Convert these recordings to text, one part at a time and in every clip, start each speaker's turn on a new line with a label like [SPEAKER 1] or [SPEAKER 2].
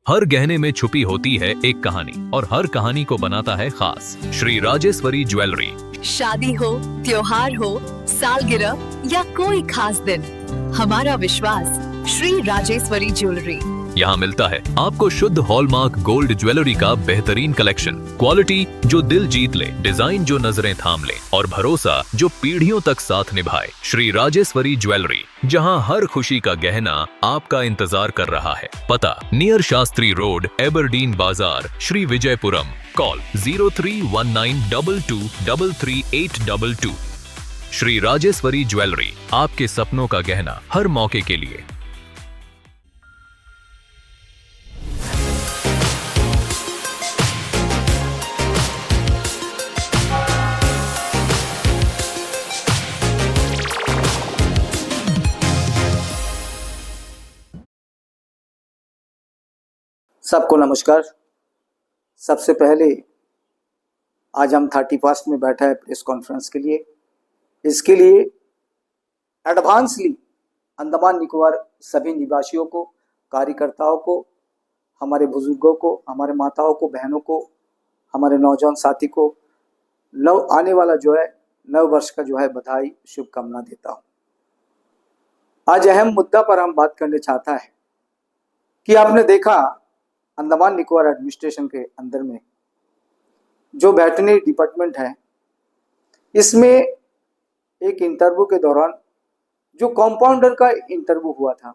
[SPEAKER 1] हर गहने में छुपी होती है एक कहानी और हर कहानी को बनाता है खास। श्री राजेश्वरी ज्वेलरी।
[SPEAKER 2] शादी हो, त्योहार हो, सालगिरह या कोई खास दिन, हमारा विश्वास श्री राजेश्वरी ज्वेलरी।
[SPEAKER 1] यहाँ मिलता है आपको शुद्ध हॉलमार्क गोल्ड ज्वेलरी का बेहतरीन कलेक्शन, क्वालिटी जो दिल जीत ले, डिजाइन जो नजरें थाम ले और भरोसा जो पीढ़ियों तक साथ निभाए। श्री राजेश्वरी ज्वेलरी, जहाँ हर खुशी का गहना आपका इंतजार कर रहा है। पता नियर शास्त्री रोड, एबरडीन बाजार, श्री विजयपुरम। कॉल 031922333822। श्री राजेश्वरी ज्वेलरी, आपके सपनों का गहना हर मौके के लिए।
[SPEAKER 3] सबको नमस्कार। सबसे पहले आज हम 31 में बैठा है प्रेस कॉन्फ्रेंस के लिए। इसके लिए एडवांसली अंडमान निकोबार सभी निवासियों को, कार्यकर्ताओं को, हमारे बुजुर्गों को, हमारे माताओं को, बहनों को, हमारे नौजवान साथी को आने वाला जो है नव वर्ष का जो है बधाई, शुभकामना देता हूँ। आज अहम मुद्दा पर हम बात करने चाहता है कि आपने देखा अंडमान निकोबार एडमिनिस्ट्रेशन के अंदर में जो वेटरनरी डिपार्टमेंट है, इसमें एक इंटरव्यू के दौरान जो कंपाउंडर का इंटरव्यू हुआ था,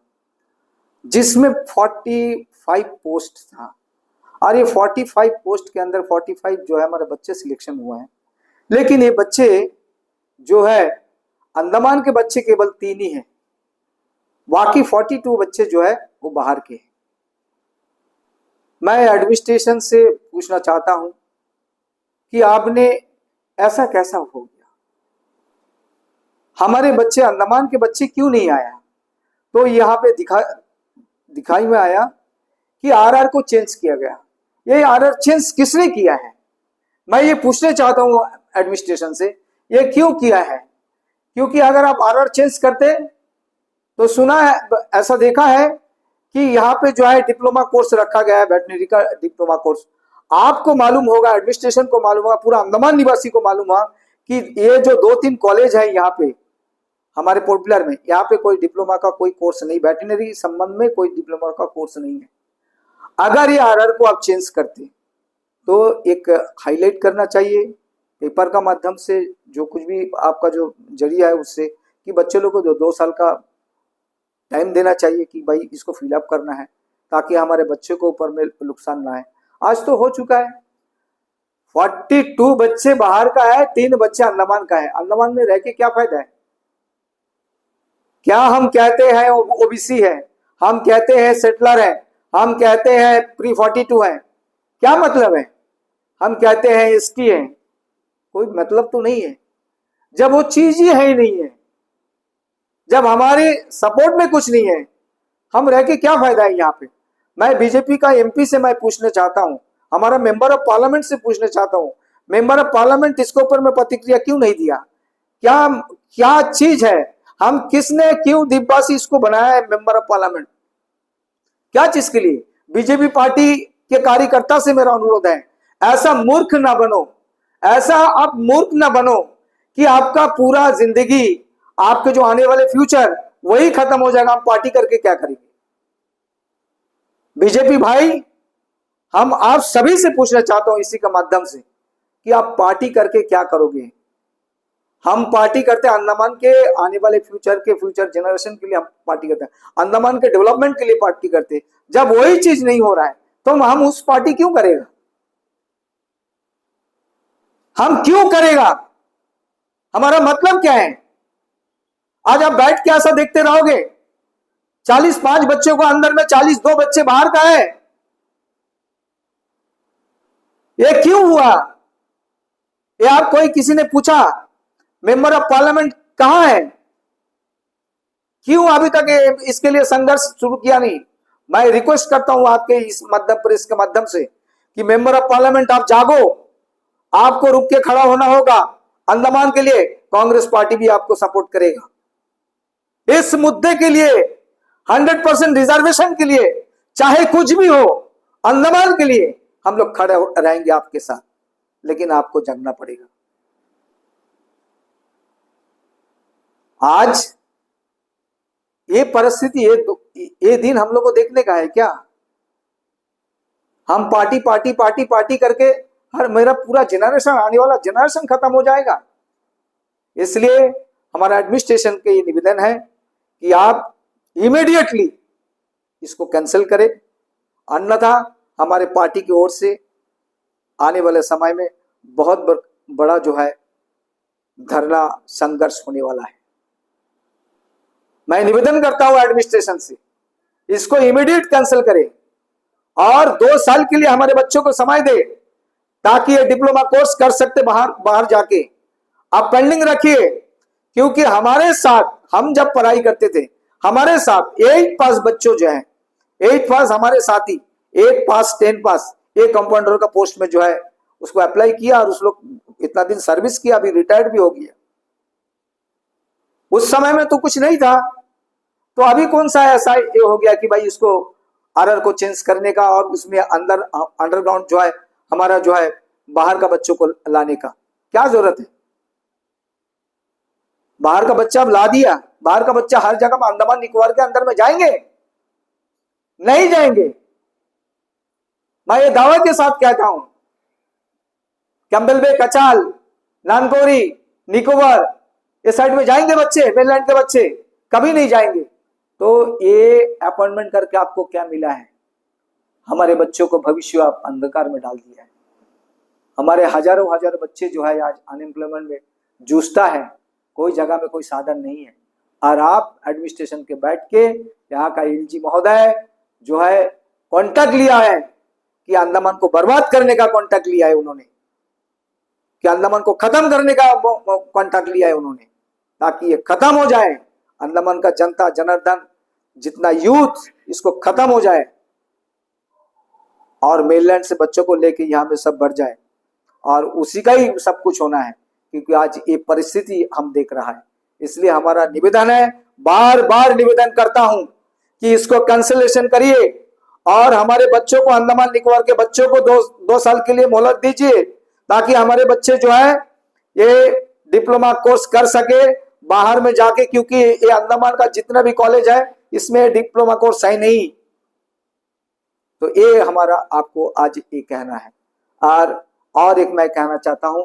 [SPEAKER 3] जिसमें 45 पोस्ट था और ये 45 पोस्ट के अंदर 45 जो है हमारे बच्चे सिलेक्शन हुए हैं, लेकिन ये बच्चे जो है अंडमान के बच्चे केवल 3 ही हैं, बाकी 42 बच्चे जो है वो बाहर के हैं। मैं एडमिनिस्ट्रेशन से पूछना चाहता हूं कि आपने ऐसा कैसा हो गया, हमारे बच्चे अंडमान के बच्चे क्यों नहीं आया? तो यहाँ पे दिखाई में आया कि आरआर को चेंज किया गया। ये आरआर चेंज किसने किया है? मैं ये पूछना चाहता हूँ एडमिनिस्ट्रेशन से, ये क्यों किया है? क्योंकि अगर आप आरआर चेंज करते तो सुना है, ऐसा देखा है कि यहाँ पे जो है डिप्लोमा कोर्स रखा गया है, वेटरनरी का डिप्लोमा कोर्स। आपको मालूम होगा, एडमिनिस्ट्रेशन को मालूम होगा, पूरा अंडमान निवासी को मालूम हुआ कि ये जो 2-3 कॉलेज है यहाँ पे हमारे पोर्ट ब्लेयर में, यहाँ पे कोई डिप्लोमा का कोई कोर्स नहीं, वेटरनरी संबंध में कोई डिप्लोमा का कोर्स नहीं है। अगर ये आरआर को आप चेंज करते तो एक हाईलाइट करना चाहिए पेपर का माध्यम से, जो कुछ भी आपका जो जरिया है उससे, कि बच्चे लोग को जो 2 साल का टाइम देना चाहिए कि भाई इसको फिलअप करना है, ताकि हमारे बच्चे को ऊपर में नुकसान ना आए। आज तो हो चुका है, 42 बच्चे बाहर का है, 3 बच्चे अंडमान का है। अंडमान में रह के क्या फायदा है? क्या हम कहते हैं ओबीसी है, हम कहते हैं सेटलर है, हम कहते हैं प्री 42 है, क्या मतलब है? हम कहते हैं एसटी है, कोई मतलब तो नहीं है जब वो चीज ही है ही नहीं है, जब हमारे सपोर्ट में कुछ नहीं है, हम रह के क्या फायदा है यहाँ पे? मैं बीजेपी का एमपी से मैं पूछना चाहता हूँ, हमारा मेंबर ऑफ पार्लियामेंट से पूछना चाहता हूँ, मेंबर ऑफ पार्लियामेंट इसके ऊपर में प्रतिक्रिया क्यों नहीं दिया? क्या चीज है? हम किसने क्यों दीपवासी इसको बनाया है मेंबर ऑफ पार्लियामेंट? क्या चीज के लिए? बीजेपी पार्टी के कार्यकर्ता से मेरा अनुरोध है, ऐसा मूर्ख ना बनो, ऐसा आप मूर्ख ना बनो कि आपका पूरा जिंदगी, आपके जो आने वाले फ्यूचर वही खत्म हो जाएगा। हम पार्टी करके क्या करेंगे? बीजेपी भाई, हम आप सभी से पूछना चाहता हूं इसी के माध्यम से कि आप पार्टी करके क्या करोगे? हम पार्टी करते हैं अंडमान के आने वाले फ्यूचर जनरेशन के लिए, हम पार्टी करते हैं, अंडमान के डेवलपमेंट के लिए पार्टी करते हैं। जब वही चीज नहीं हो रहा है तो हम उस पार्टी क्यों करेगा? हम क्यों करेगा? हमारा मतलब क्या है? आज आप बैठ के ऐसा देखते रहोगे? 45 बच्चों को अंदर में 42 बच्चे बाहर का है, ये क्यों हुआ? ये आप कोई किसी ने पूछा मेंबर ऑफ पार्लियामेंट कहां है? क्यों अभी तक इसके लिए संघर्ष शुरू किया नहीं? मैं रिक्वेस्ट करता हूं आपके इस मध्य प्रेस के माध्यम से कि मेंबर ऑफ पार्लियामेंट आप जागो, आपको रुक के खड़ा होना होगा। अंडमान के लिए कांग्रेस पार्टी भी आपको सपोर्ट करेगा। इस मुद्दे के लिए 100% रिजर्वेशन के लिए चाहे कुछ भी हो, अंडमान के लिए हम लोग खड़े रहेंगे आपके साथ, लेकिन आपको जगना पड़ेगा। आज ये परिस्थिति, ये दिन हम लोग को देखने का है क्या? हम पार्टी पार्टी पार्टी पार्टी करके मेरा पूरा जनरेशन, आने वाला जनरेशन खत्म हो जाएगा। इसलिए हमारा एडमिनिस्ट्रेशन के ये निवेदन है कि आप इमीडिएटली इसको कैंसिल करें, अन्यथा हमारे पार्टी की ओर से आने वाले समय में बहुत बड़ा जो है धरना संघर्ष होने वाला है। मैं निवेदन करता हूं एडमिनिस्ट्रेशन से, इसको इमीडिएट कैंसिल करें और 2 साल के लिए हमारे बच्चों को समय दे, ताकि ये डिप्लोमा कोर्स कर सकते बाहर जाके। आप पेंडिंग रखिए, क्योंकि हमारे साथ हम जब पढ़ाई करते थे, हमारे साथ 8 पास बच्चों जो है, 8 पास हमारे साथी, 8 पास 10 पास, एक कंपाउंडर का पोस्ट में जो है उसको अप्लाई किया और उस लोग इतना दिन सर्विस किया, अभी रिटायर्ड भी हो गया। उस समय में तो कुछ नहीं था, तो अभी कौन सा ऐसा ये हो गया कि भाई इसको आरआर को चेंज करने का और उसमें अंडरग्राउंड जो है हमारा जो है बाहर का बच्चों को लाने का क्या जरूरत है? बाहर का बच्चा अब ला दिया, बाहर का बच्चा हर जगह में अंडमान निकोबार के अंदर में जाएंगे? नहीं जाएंगे। मैं ये दावा के साथ कहता हूं, कैंपबेल बे, कचाल, नानकोरी, निकोबार, इस साइड में जाएंगे बच्चे? मेनलैंड के बच्चे कभी नहीं जाएंगे। तो ये अपॉइंटमेंट करके आपको क्या मिला है? हमारे बच्चों को भविष्य आप अंधकार में डाल दिया है। हमारे हजारों बच्चे जो है आज अनएम्प्लॉयमेंट में जूझता है, कोई जगह में कोई साधन नहीं है, और आप एडमिनिस्ट्रेशन के बैठ के यहाँ का एलजी महोदय जो है कॉन्ट्रैक्ट लिया है कि अंडमान को बर्बाद करने का कॉन्ट्रैक्ट लिया है उन्होंने, कि अंडमान को खत्म करने का कॉन्ट्रैक्ट लिया है उन्होंने, ताकि ये खत्म हो जाए। अंडमान का जनता जनार्दन, जितना यूथ, इसको खत्म हो जाए और मेनलैंड से बच्चों को लेके यहाँ पे सब बढ़ जाए, और उसी का ही सब कुछ होना है, क्योंकि आज ये परिस्थिति हम देख रहा है। इसलिए हमारा निवेदन है, बार बार निवेदन करता हूं कि इसको कैंसिलेशन करिए और हमारे बच्चों को, अंडमान निकोबार के बच्चों को 2 साल के लिए मोहलत दीजिए, ताकि हमारे बच्चे जो है ये डिप्लोमा कोर्स कर सके बाहर में जाके, क्योंकि ये अंडमान का जितना भी कॉलेज है इसमें डिप्लोमा कोर्स है नहीं। तो ये हमारा आपको आज ये कहना है। और एक मैं कहना चाहता हूं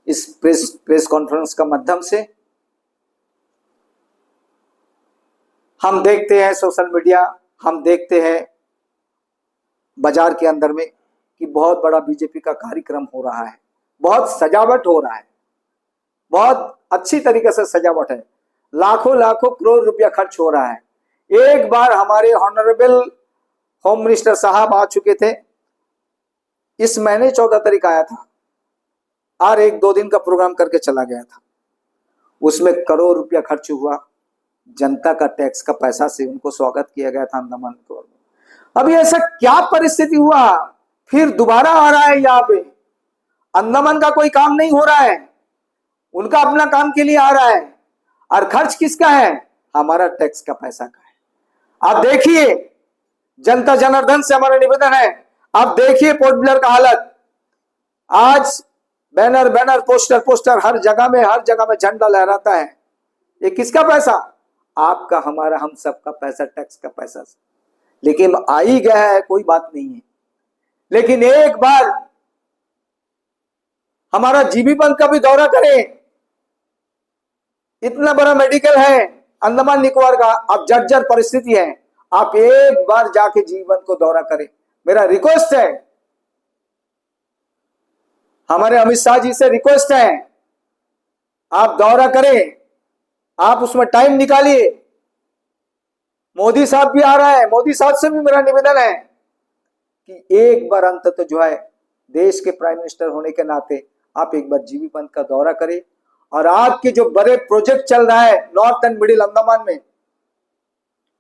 [SPEAKER 3] इस प्रेस कॉन्फ्रेंस का माध्यम से, हम देखते हैं सोशल मीडिया, हम देखते हैं बाजार के अंदर में कि बहुत बड़ा बीजेपी का कार्यक्रम हो रहा है, बहुत सजावट हो रहा है, बहुत अच्छी तरीके से सजावट है, लाखों करोड़ रुपया खर्च हो रहा है। एक बार हमारे ऑनरेबल होम मिनिस्टर साहब आ चुके थे, इस महीने 14 तारीख आया था और 1-2 दिन का प्रोग्राम करके चला गया था। उसमें करोड़ रुपया खर्च हुआ, जनता का टैक्स का पैसा से उनको स्वागत किया गया था अंडमान निकोबार में। अभी ऐसा क्या परिस्थिति हुआ, फिर दोबारा आ रहा है यहाँ पे? अंडमान का कोई काम नहीं हो रहा है, उनका अपना काम के लिए आ रहा है, और खर्च किसका है? हमारा टैक्स का पैसा का है। आप देखिए, जनता जनार्दन से हमारा निवेदन है, आप देखिए पोर्ट ब्लेयर का हालत। आज बैनर पोस्टर हर जगह में झंडा लहराता है। ये किसका पैसा? आपका, हमारा, हम सबका पैसा, टैक्स का पैसा। लेकिन आ ही गया है, कोई बात नहीं है। लेकिन एक बार हमारा जीबी बैंक का भी दौरा करें, इतना बड़ा मेडिकल है अंडमान निकोबार का, अब जर्जर परिस्थिति है, आप एक बार जाके जीबी बैंक को दौरा करें। मेरा रिक्वेस्ट है, हमारे अमित शाह जी से रिक्वेस्ट है, आप दौरा करें, आप उसमें टाइम निकालिए। मोदी साहब भी आ रहा है, मोदी साहब से भी मेरा निवेदन है कि एक बार अंततः जो है देश के प्राइम मिनिस्टर होने के नाते आप एक बार जीबी पंत का दौरा करें, और आपके जो बड़े प्रोजेक्ट चल रहा है नॉर्थ एंड मिडिल अंडमान में,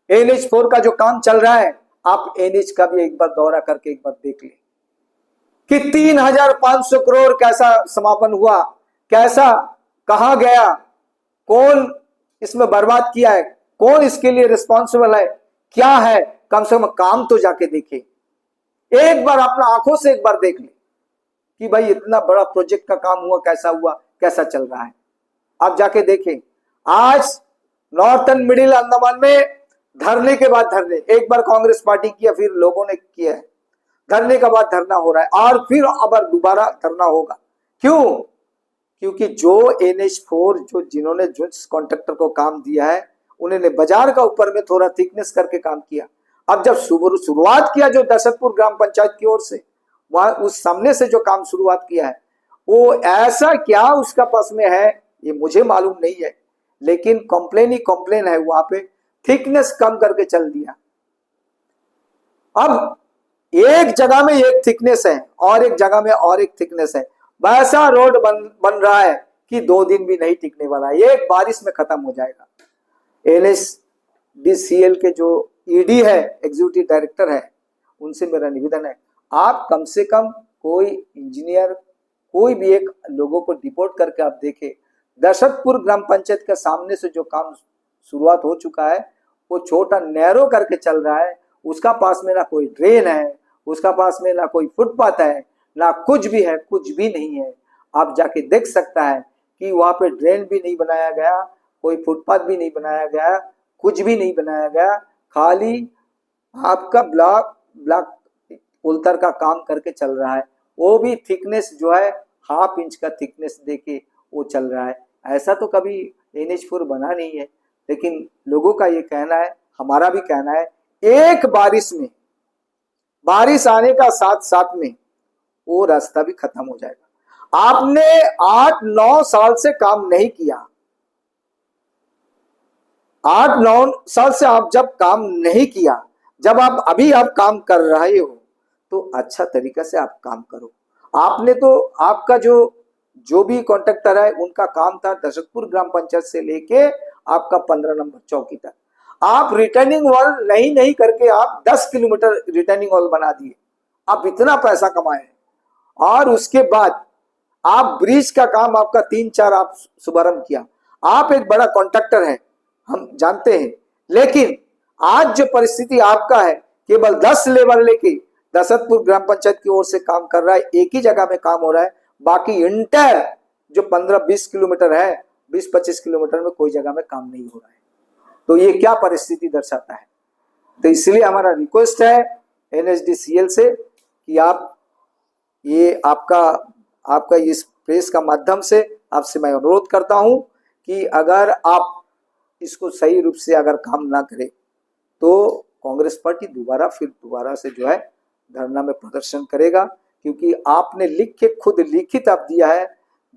[SPEAKER 3] NH4 का जो काम चल रहा है, आप NH का भी एक बार दौरा करके एक बार देख लें कि 3,500 करोड़ कैसा समापन हुआ, कैसा, कहां गया, कौन इसमें बर्बाद किया है, कौन इसके लिए रिस्पॉन्सिबल है, क्या है, कम से कम काम तो जाके देखे, एक बार अपना आंखों से एक बार देख ले कि भाई इतना बड़ा प्रोजेक्ट का काम हुआ, कैसा चल रहा है। आप जाके देखें, आज नॉर्थन मिडिल अंडमान में धरने के बाद धरने, एक बार कांग्रेस पार्टी किया, फिर लोगों ने किया है, धरने के बाद धरना हो रहा है और फिर अब दोबारा धरना होगा। क्यों? क्योंकि जो NH4 जो जिन्होंने जिस कॉन्ट्रैक्टर को काम दिया है उन्होंने बाजार का ऊपर में थोड़ा थिकनेस करके काम किया। अब जब शुरुआत किया जो दशरथपुर ग्राम पंचायत की ओर से, वहां उस सामने से जो काम शुरुआत किया है वो ऐसा क्या उसका पास में है ये मुझे मालूम नहीं है, लेकिन कंप्लेन ही कंप्लेन है। वहां पे थिकनेस कम करके चल दिया। अब एक जगह में एक थिकनेस है और एक जगह में और एक थिकनेस है, वैसा रोड बन रहा है कि 2 दिन भी नहीं टिकने वाला है, एक बारिश में खत्म हो जाएगा। NSDCL के जो ED है, एग्जीक्यूटिव डायरेक्टर है, उनसे मेरा निवेदन है आप कम से कम कोई इंजीनियर कोई भी एक लोगों को रिपोर्ट करके आप देखें। दशरथपुर ग्राम पंचायत के सामने से जो काम शुरुआत हो चुका है वो छोटा नैरो करके चल रहा है, उसका पास में ना कोई ड्रेन है, उसका पास में ना कोई फुटपाथ है, ना कुछ भी है, कुछ भी नहीं है। आप जाके देख सकता है कि वहां पे ड्रेन भी नहीं बनाया गया, कोई फुटपाथ भी नहीं बनाया गया, कुछ भी नहीं बनाया गया, खाली आपका ब्लॉक उल्तर का काम करके चल रहा है। वो भी थिकनेस जो है 1/2 इंच का थिकनेस देके वो चल रहा है। ऐसा तो कभी NH4 बना नहीं है, लेकिन लोगों का ये कहना है, हमारा भी कहना है, एक बारिश आने का साथ साथ में वो रास्ता भी खत्म हो जाएगा। आपने 8-9 साल से काम नहीं किया, 8-9 साल से आप जब काम नहीं किया, जब आप अभी आप काम कर रहे हो तो अच्छा तरीका से आप काम करो। आपने तो आपका जो भी कॉन्ट्रैक्टर है उनका काम था दशरथपुर ग्राम पंचायत से लेके आपका 15 नंबर चौकी तक, आप रिटर्निंग वॉल नहीं करके आप 10 किलोमीटर रिटर्निंग वॉल बना दिए। आप इतना पैसा कमाए और उसके बाद आप ब्रिज का काम आपका 3-4 आप शुभारंभ किया। आप एक बड़ा कॉन्ट्रैक्टर है, हम जानते हैं, लेकिन आज जो परिस्थिति आपका है केवल 10 लेबर लेके दशरथपुर ग्राम पंचायत की ओर से काम कर रहा है, एक ही जगह में काम हो रहा है, बाकी इंटर जो 15-20 किलोमीटर है, 20-25 किलोमीटर में कोई जगह में काम नहीं हो रहा है। तो ये क्या परिस्थिति दर्शाता है? तो इसलिए हमारा रिक्वेस्ट है NSDCL से कि आप ये आपका इस प्रेस का माध्यम से आपसे मैं अनुरोध करता हूं कि अगर आप इसको सही रूप से अगर काम ना करें तो कांग्रेस पार्टी दोबारा से जो है धरना में प्रदर्शन करेगा, क्योंकि आपने खुद लिखित आप दिया है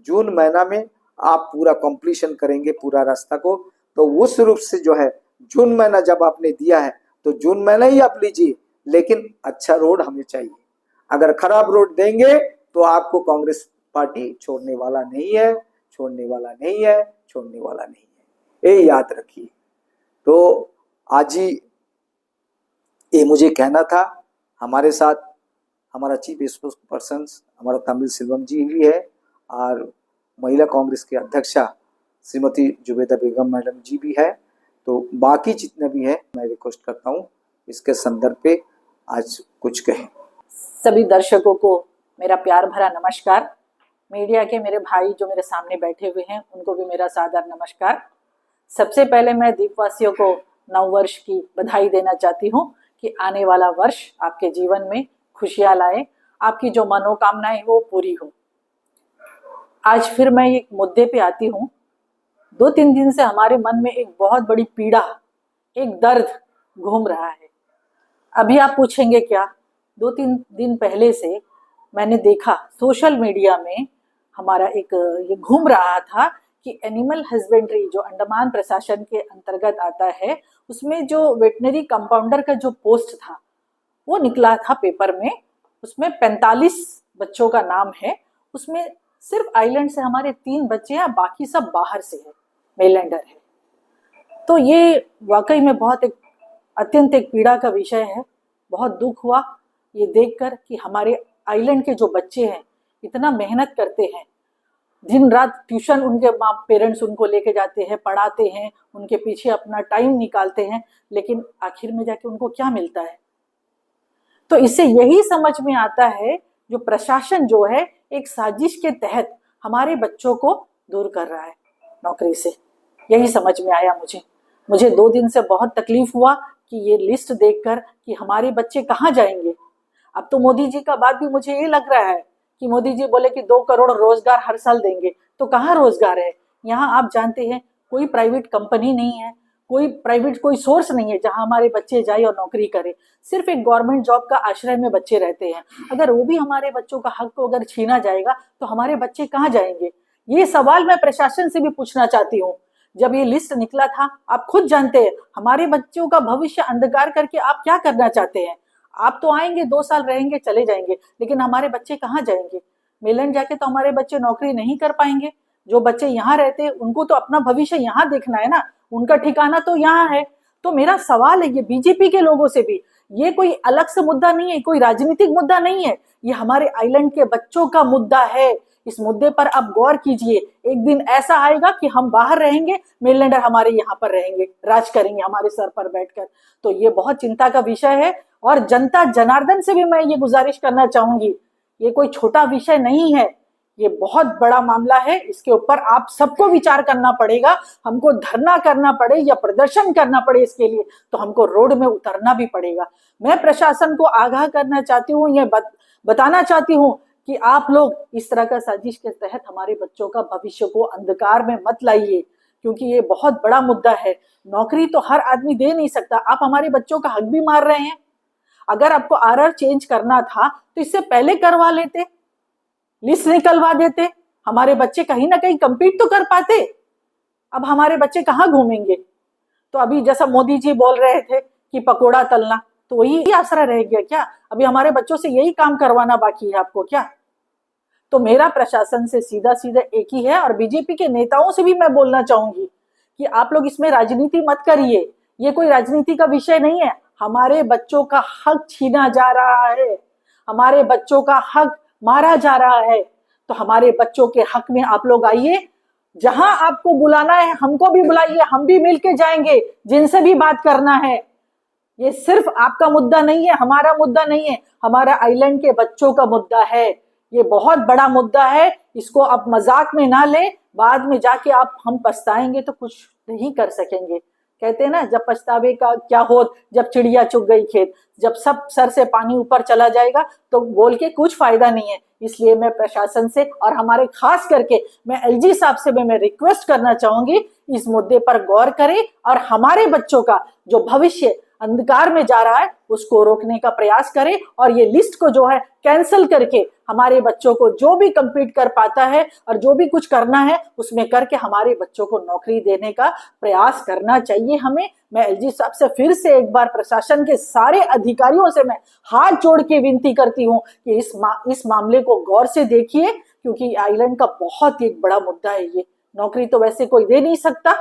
[SPEAKER 3] जून महीना में आप पूरा कंप्लीशन करेंगे पूरा रास्ता को। तो उस रूप से जो है जून महीना जब आपने दिया है तो जून महीना ही आप लीजिए, लेकिन अच्छा रोड हमें चाहिए। अगर खराब रोड देंगे तो आपको कांग्रेस पार्टी छोड़ने वाला नहीं है। ये याद रखिए। तो आज ही ये मुझे कहना था। हमारे साथ हमारा चीफ स्पोक्स पर्सन हमारा तमिल सेल्वम जी भी है और महिला कांग्रेस के अध्यक्षा श्रीमती जुबेदा बेगम मैडम जी भी है। तो बाकी जितने भी है मैं रिक्वेस्ट करता हूँ इसके संदर्भ पे आज कुछ कहें।
[SPEAKER 4] सभी दर्शकों को मेरा प्यार भरा नमस्कार। मीडिया के मेरे भाई जो मेरे सामने बैठे हुए हैं उनको भी मेरा सादर नमस्कार। सबसे पहले मैं दीपवासियों को नव वर्ष की बधाई देना चाहती हूँ कि आने वाला वर्ष आपके जीवन में खुशियां लाए, आपकी जो मनोकामनाएं वो पूरी हो। आज फिर मैं एक मुद्दे पे आती हूँ। 2-3 दिन से हमारे मन में एक बहुत बड़ी पीड़ा, एक दर्द घूम रहा है। अभी आप पूछेंगे क्या? 2-3 दिन पहले से मैंने देखा सोशल मीडिया में हमारा एक ये घूम रहा था कि एनिमल हस्बेंड्री जो अंडमान प्रशासन के अंतर्गत आता है उसमें जो वेटनरी कंपाउंडर का जो पोस्ट था वो निकला था पेपर में। उसमें 45 बच्चों का नाम है, उसमें सिर्फ आइलैंड से हमारे 3 बच्चे हैं, बाकी सब बाहर से है, मेलैंडर है। तो ये वाकई में बहुत अत्यंत एक पीड़ा का विषय है। बहुत दुख हुआ ये देखकर कि हमारे आइलैंड के जो बच्चे हैं इतना मेहनत करते हैं, दिन रात ट्यूशन उनके माँ पेरेंट्स उनको लेके जाते हैं, पढ़ाते हैं, उनके पीछे अपना टाइम निकालते हैं, लेकिन आखिर में जाके उनको क्या मिलता है? तो इससे यही समझ में आता है जो प्रशासन जो है एक साजिश के तहत हमारे बच्चों को दूर कर रहा है नौकरी से। यही समझ में आया मुझे 2 दिन से बहुत तकलीफ हुआ कि ये लिस्ट देखकर कि हमारे बच्चे कहाँ जाएंगे। अब तो मोदी जी का बात भी मुझे ये लग रहा है कि मोदी जी बोले कि 2 करोड़ रोजगार हर साल देंगे, तो कहाँ रोजगार है? यहाँ आप जानते हैं कोई प्राइवेट कंपनी नहीं है, कोई सोर्स नहीं है जहां हमारे बच्चे जाए और नौकरी करे। सिर्फ एक गवर्नमेंट जॉब का आश्रय में बच्चे रहते हैं। अगर वो भी हमारे बच्चों का हक को अगर छीना जाएगा तो हमारे बच्चे कहाँ जाएंगे? ये सवाल मैं प्रशासन से भी पूछना चाहती हूँ। जब ये लिस्ट निकला था, आप खुद जानते हैं हमारे बच्चों का भविष्य अंधकार करके आप क्या करना चाहते हैं? आप तो आएंगे, 2 साल रहेंगे, चले जाएंगे, लेकिन हमारे बच्चे कहाँ जाएंगे? मेलैंड जाके तो हमारे बच्चे नौकरी नहीं कर पाएंगे। जो बच्चे यहाँ रहते हैं उनको तो अपना भविष्य यहाँ देखना है ना, उनका ठिकाना तो यहाँ है। तो मेरा सवाल है ये बीजेपी के लोगों से भी, ये कोई अलग से मुद्दा नहीं है, कोई राजनीतिक मुद्दा नहीं है, ये हमारे आइलैंड के बच्चों का मुद्दा है। इस मुद्दे पर आप गौर कीजिए। एक दिन ऐसा आएगा कि हम बाहर रहेंगे, मेलैंडर हमारे यहाँ पर रहेंगे, राज करेंगे हमारे सर पर बैठकर। तो ये बहुत चिंता का विषय है और जनता जनार्दन से भी मैं ये गुजारिश करना चाहूंगी, ये कोई छोटा विषय नहीं है, ये बहुत बड़ा मामला है। इसके ऊपर आप सबको विचार करना पड़ेगा। हमको धरना करना पड़े या प्रदर्शन करना पड़े इसके लिए, तो हमको रोड में उतरना भी पड़ेगा। मैं प्रशासन को आगाह करना चाहती हूँ, ये बताना चाहती हूँ कि आप लोग इस तरह का साजिश के तहत हमारे बच्चों का भविष्य को अंधकार में मत लाइए, क्योंकि ये बहुत बड़ा मुद्दा है। नौकरी तो हर आदमी दे नहीं सकता, आप हमारे बच्चों का हक भी मार रहे हैं। अगर आपको आरआर चेंज करना था तो इससे पहले करवा लेते, लिस्ट निकलवा देते, हमारे बच्चे कहीं ना कहीं compete तो कर पाते। अब हमारे बच्चे कहाँ घूमेंगे? तो अभी जैसा मोदी जी बोल रहे थे कि पकोड़ा तलना, तो वही आसरा रह गया क्या? अभी हमारे बच्चों से यही काम करवाना बाकी है आपको क्या? तो मेरा प्रशासन से सीधा सीधा एक ही है, और बीजेपी के नेताओं से भी मैं बोलना चाहूंगी कि आप लोग इसमें राजनीति मत करिए। ये कोई राजनीति का विषय नहीं है। हमारे बच्चों का हक छीना जा रहा है, हमारे बच्चों का हक मारा जा रहा है। तो हमारे बच्चों के हक में आप लोग आइए, जहां आपको बुलाना है हमको भी बुलाइए, हम भी मिलके जाएंगे, जिनसे भी बात करना है। ये सिर्फ आपका मुद्दा नहीं है, हमारा मुद्दा नहीं है, हमारा आइलैंड के बच्चों का मुद्दा है। ये बहुत बड़ा मुद्दा है, इसको आप मजाक में ना ले। बाद में जाके हम पछताएंगे तो कुछ नहीं कर सकेंगे। कहते हैं ना, जब पछतावे का क्या होत, जब चिड़िया चुग गई खेत। जब सब सर से पानी ऊपर चला जाएगा तो बोल के कुछ फायदा नहीं है। इसलिए मैं प्रशासन से और हमारे खास करके मैं एलजी साहब से मैं रिक्वेस्ट करना चाहूंगी, इस मुद्दे पर गौर करें और हमारे बच्चों का जो भविष्य अंधकार में जा रहा है उसको रोकने का प्रयास करें। और ये लिस्ट को जो है कैंसिल करके हमारे बच्चों को जो भी compete कर पाता है और जो भी कुछ करना है उसमें करके हमारे बच्चों को नौकरी देने का प्रयास करना चाहिए हमें। मैं एलजी साहब से फिर से एक बार प्रशासन के सारे अधिकारियों से मैं हाथ जोड़ के विनती करती हूँ कि इस मामले को गौर से देखिए, क्योंकि आइलैंड का बहुत एक बड़ा मुद्दा है। ये नौकरी तो वैसे कोई दे नहीं सकता,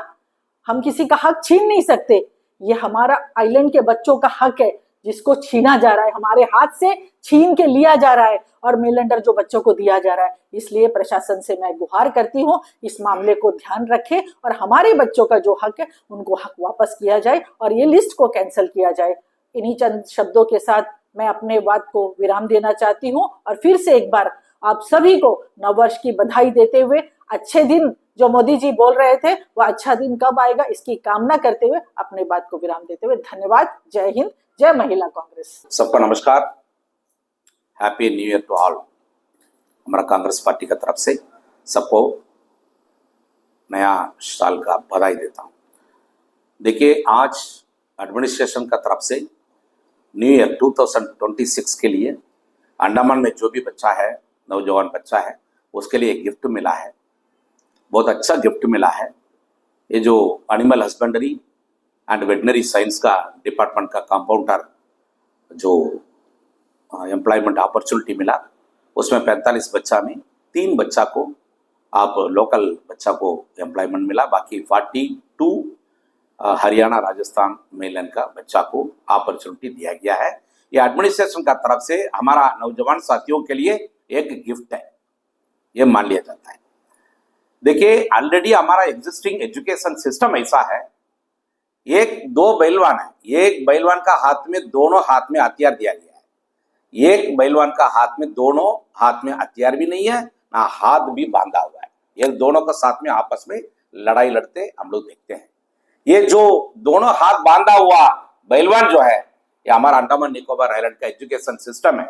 [SPEAKER 4] हम किसी का हक छीन नहीं सकते, ये हमारा आइलैंड के बच्चों का हक है जिसको छीना जा रहा है, हमारे हाथ से छीन के लिया जा रहा है और मेलैंडर जो बच्चों को दिया जा रहा है। इसलिए प्रशासन से मैं गुहार करती हूँ, इस मामले को ध्यान रखे और हमारे बच्चों का जो हक है उनको हक वापस किया जाए और ये लिस्ट को कैंसिल किया जाए। इन्हीं चंद शब्दों के साथ मैं अपने बात को विराम देना चाहती हूँ और फिर से एक बार आप सभी को नववर्ष की बधाई देते हुए, अच्छे दिन जो मोदी जी बोल रहे थे वह अच्छा दिन कब आएगा इसकी कामना करते हुए अपने बात को विराम देते हुए धन्यवाद। जय हिंद, जय महिला कांग्रेस।
[SPEAKER 5] सबको नमस्कार, happy new year to all. हमारा कांग्रेस पार्टी की तरफ से सबको नया साल का बधाई देता हूं। देखिए, आज एडमिनिस्ट्रेशन का तरफ से न्यू ईयर 2026 के लिए अंडमान में जो भी बच्चा है, नौजवान बच्चा है, उसके लिए एक गिफ्ट मिला है। बहुत अच्छा गिफ्ट मिला है। ये जो animal husbandry and veterinary science का डिपार्टमेंट का कंपाउंडर जो एम्प्लॉयमेंट अपॉर्चुनिटी मिला, उसमें 45 बच्चा में 3 बच्चा को आप लोकल बच्चा को एम्प्लॉयमेंट मिला, बाकी 42 हरियाणा राजस्थान मेलैंड का बच्चा को अपॉर्चुनिटी दिया गया है। ये एडमिनिस्ट्रेशन का तरफ से हमारा नौजवान साथियों के लिए एक गिफ्ट है, ये मान लिया जाता है। देखिए ऑलरेडी हमारा एग्जिस्टिंग एजुकेशन सिस्टम ऐसा है, एक दो बैलवान है, एक बैलवान का हाथ में दोनों हाथ में हथियार दिया गया है, एक बैलवान का हाथ में दोनों हाथ में हथियार भी नहीं है, ना हाथ भी बांधा हुआ है, ये दोनों का साथ में आपस में लड़ाई लड़ते हम लोग देखते हैं। ये जो दोनों हाथ बांधा हुआ बैलवान जो है, ये हमारा अंडमान निकोबार आइलैंड का एजुकेशन सिस्टम है।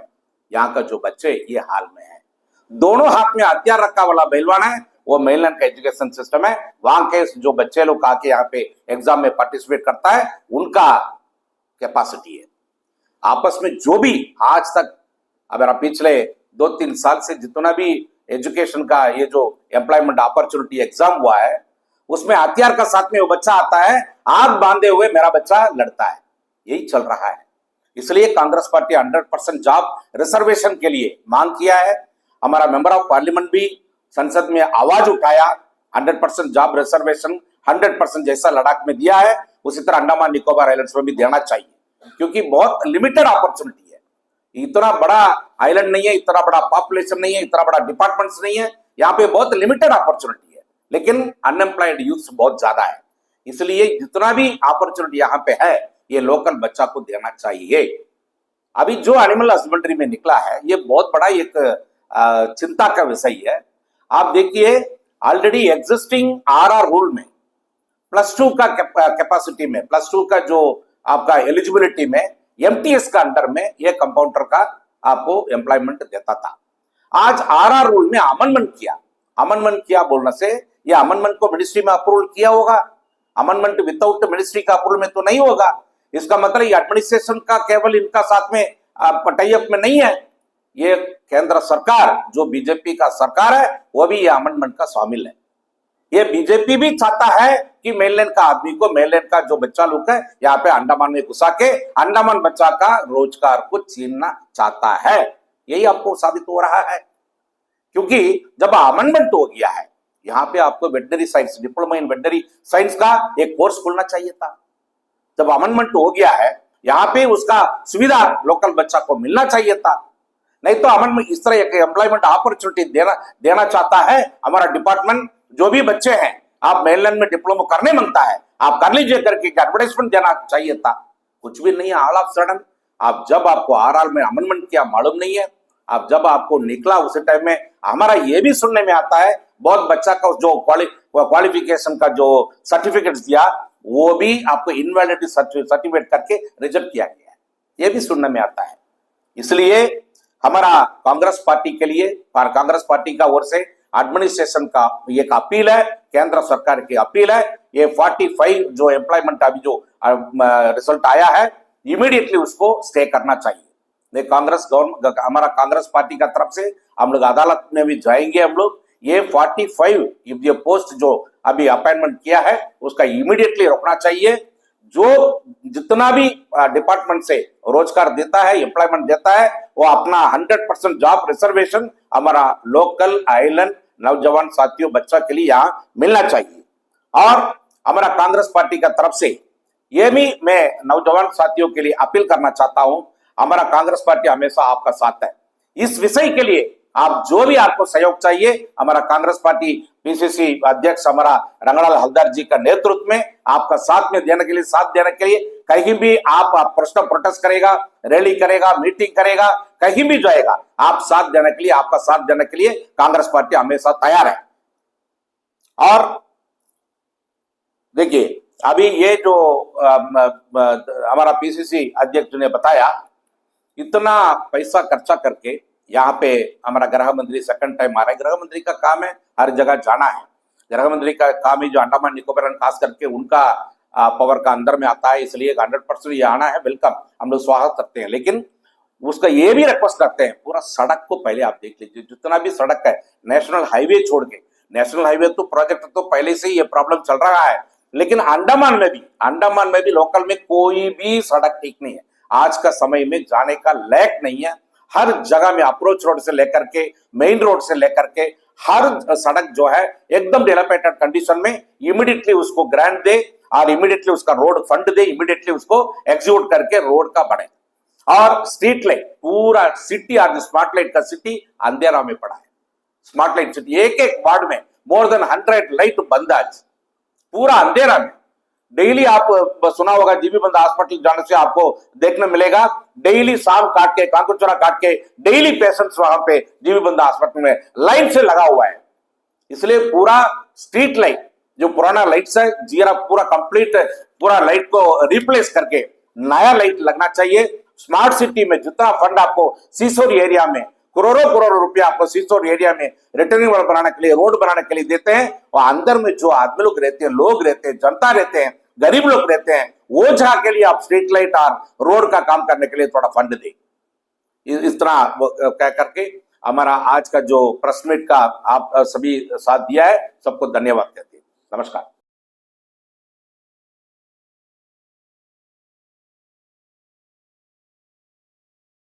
[SPEAKER 5] यहाँ का जो बच्चे ये हाल में है, दोनों हाथ में हथियार रखा वाला बैलवान है, वो मेनलैंड का एजुकेशन सिस्टम है। वहां के जो बच्चे लोग आके यहाँ पे एग्जाम में पार्टिसिपेट करता है, उनका कैपेसिटी है। आपस में जो भी आज तक अगर पिछले 2-3 साल से जितना भी एजुकेशन का ये जो एम्प्लॉयमेंट अपॉर्चुनिटी एग्जाम हुआ है, उसमें हथियार का साथ में वो बच्चा आता है, हाथ बांधे हुए मेरा बच्चा लड़ता है, यही चल रहा है। इसलिए कांग्रेस पार्टी 100% जॉब रिजर्वेशन के लिए मांग किया है। हमारा मेंबर ऑफ पार्लियामेंट भी संसद में आवाज उठाया, 100% जॉब रिजर्वेशन 100% जैसा लद्दाख में दिया है, उसी तरह अंडमान निकोबार आइलैंड्स में भी देना चाहिए, क्योंकि बहुत लिमिटेड अपॉर्चुनिटी है। इतना बड़ा आइलैंड नहीं है, इतना बड़ा पॉपुलेशन नहीं है, इतना बड़ा डिपार्टमेंट्स नहीं है, यहाँ पे बहुत लिमिटेड अपॉर्चुनिटी है, लेकिन अनएम्प्लॉयड यूथ बहुत ज्यादा है। इसलिए जितना भी अपॉर्चुनिटी यहाँ पे है, ये लोकल बच्चा को देना चाहिए। अभी जो एनिमल हस्बेंड्री में निकला है, ये बहुत बड़ा एक चिंता का विषय है। आप देखिए ऑलरेडी एग्जिस्टिंग आरआर रूल में +2 का कैपेसिटी में, +2 का जो आपका एलिजिबिलिटी में एमटीएस का अंडर में ये कंपाउंडर का आपको एम्प्लॉयमेंट देता था। आज आरआर रूल में अमेंडमेंट किया बोलने से, ये अमेंडमेंट को मिनिस्ट्री में अप्रूवल किया होगा, अमेंडमेंट विदाउट मिनिस्ट्री का अप्रूवल में तो नहीं होगा। इसका मतलब ये एडमिनिस्ट्रेशन का केवल इनका साथ में टाइअप में नहीं है, ये केंद्र सरकार जो बीजेपी का सरकार है, वो भी ये अमेंडमेंट का शामिल है। ये बीजेपी भी चाहता है कि मेनलैंड का आदमी को, मेनलैंड का जो बच्चा लोग है, यहाँ पे अंडमान में घुसा के अंडमान बच्चा का रोजगार को छीनना चाहता है। यही आपको साबित हो रहा है, क्योंकि जब अमेंडमेंट हो गया है, यहाँ पे आपको veterinary science, diploma in veterinary science का एक कोर्स खोलना चाहिए था। जब अमेंडमेंट हो गया है, यहाँ पे उसका सुविधा लोकल बच्चा को मिलना चाहिए था। नहीं तो अमेंडमेंट इस तरह एक एम्प्लॉयमेंट अपॉर्चुनिटी देना चाहता है हमारा डिपार्टमेंट। जो भी बच्चे हैं, आप मेनलैंड में डिप्लोमा करने मांगता है, आप कर लीजिए करके एडवर्टाइजमेंट देना चाहिए था, कुछ भी नहीं है। ऑल ऑफ सडन आप जब आपको आरआर में अमेंडमेंट किया मालूम नहीं है, आप जब आपको निकला उसी टाइम में हमारा ये भी सुनने में आता है, बहुत बच्चा का जो क्वालिफिकेशन का जो सर्टिफिकेट दिया, वो भी आपको इनवैलिड सर्टिफिकेट करके रिजेक्ट किया गया है, ये भी सुनने में आता है। इसलिए हमारा कांग्रेस पार्टी के लिए, कांग्रेस पार्टी का ओर से एडमिनिस्ट्रेशन का एक अपील है, केंद्र सरकार की अपील है, ये 45 जो एम्प्लॉयमेंट अभी जो रिजल्ट आया है, इमीडिएटली उसको स्टे करना चाहिए। कांग्रेस गवर्नमेंट, हमारा कांग्रेस पार्टी का तरफ से हम लोग अदालत में भी जाएंगे। हम लोग ये 45 ये पोस्ट जो अभी अपॉइंटमेंट किया है, उसका इमीडिएटली रोकना चाहिए। जो जितना भी डिपार्टमेंट से रोजगार देता है, एम्प्लॉयमेंट देता है, वो अपना 100% जॉब रिजर्वेशन हमारा लोकल आइलैंड नौजवान साथियों बच्चा के लिए यहाँ मिलना चाहिए। और हमारा कांग्रेस पार्टी का तरफ से ये भी मैं नौजवान साथियों के लिए अपील करना चाहता हूं, हमारा कांग्रेस पार्टी हमेशा आपका साथ है। इस विषय के लिए आप जो भी आपको सहयोग चाहिए, हमारा कांग्रेस पार्टी पीसीसी अध्यक्ष हमारा रंगलाल हलदर जी का नेतृत्व में आपका साथ देने के लिए कहीं भी आप प्रश्न प्रोटेस्ट करेगा, रैली करेगा, मीटिंग करेगा, कहीं भी जाएगा, आप साथ देने के लिए, आपका साथ देने के लिए कांग्रेस पार्टी हमेशा तैयार है। और देखिए अभी ये जो हमारा पीसीसी अध्यक्ष ने बताया, इतना पैसा खर्चा करके यहाँ पे हमारा गृह मंत्री सेकंड टाइम आ रहा है। गृह मंत्री का काम है हर जगह जाना है, गृह मंत्री का काम ही जो अंडमान निकोबार खास करके उनका पावर का अंदर में आता है, इसलिए 100% ये आना है, वेलकम, हम लोग स्वागत करते हैं। लेकिन उसका ये भी रिक्वेस्ट करते हैं, पूरा सड़क को पहले आप देख लीजिए, जितना भी सड़क है, नेशनल हाईवे छोड़ के, नेशनल हाईवे तो प्रोजेक्ट तो पहले से ही ये प्रॉब्लम चल रहा है, लेकिन अंडमान में भी लोकल में कोई भी सड़क ठीक नहीं है। आज का समय में जाने का लायक नहीं है। हर जगह में अप्रोच रोड से लेकर के मेन रोड से लेकर के हर सड़क जो है एकदम डेवलपेटेड कंडीशन में, इमीडिएटली उसको ग्रांट दे और इमीडिएटली उसका रोड फंड दे, इमीडिएटली उसको एग्जीक्यूट करके रोड का बढ़े। और स्ट्रीट लाइट, पूरा सिटी और स्मार्ट लाइट का सिटी अंधेरा में पड़ा है। स्मार्ट लाइट सिटी एक वार्ड में मोर देन 100 लाइट बंद आज, पूरा अंधेरा में। डेली आप सुना होगा जीबी बंद हॉस्पिटल जाने से आपको देखने मिलेगा, डेली शाम काट के कांकुचरा काट के डेली पेशेंट्स वहां पे जीबी बंद हॉस्पिटल में लाइन से लगा हुआ है। इसलिए पूरा स्ट्रीट लाइट जो पुराना लाइट्स है जीरा पूरा कंप्लीट पूरा लाइट को रिप्लेस करके नया लाइट लगना चाहिए। स्मार्ट सिटी में जितना फंड आपको सीसोर एरिया में करोड़ों रुपया आपको सीसोर एरिया में रिटर्निंग वाल बनाने के लिए, रोड बनाने के लिए देते हैं, और अंदर में जो आदमी लोग रहते हैं, लोग रहते हैं, जनता रहते हैं, गरीब लोग रहते हैं, वो जगह के लिए आप स्ट्रीट लाइट और रोड का काम करने के लिए थोड़ा फंड दें। इस तरह कह करके हमारा आज का जो प्रेस मीट का आप सभी साथ दिया है, सबको धन्यवाद कहते हैं। नमस्कार।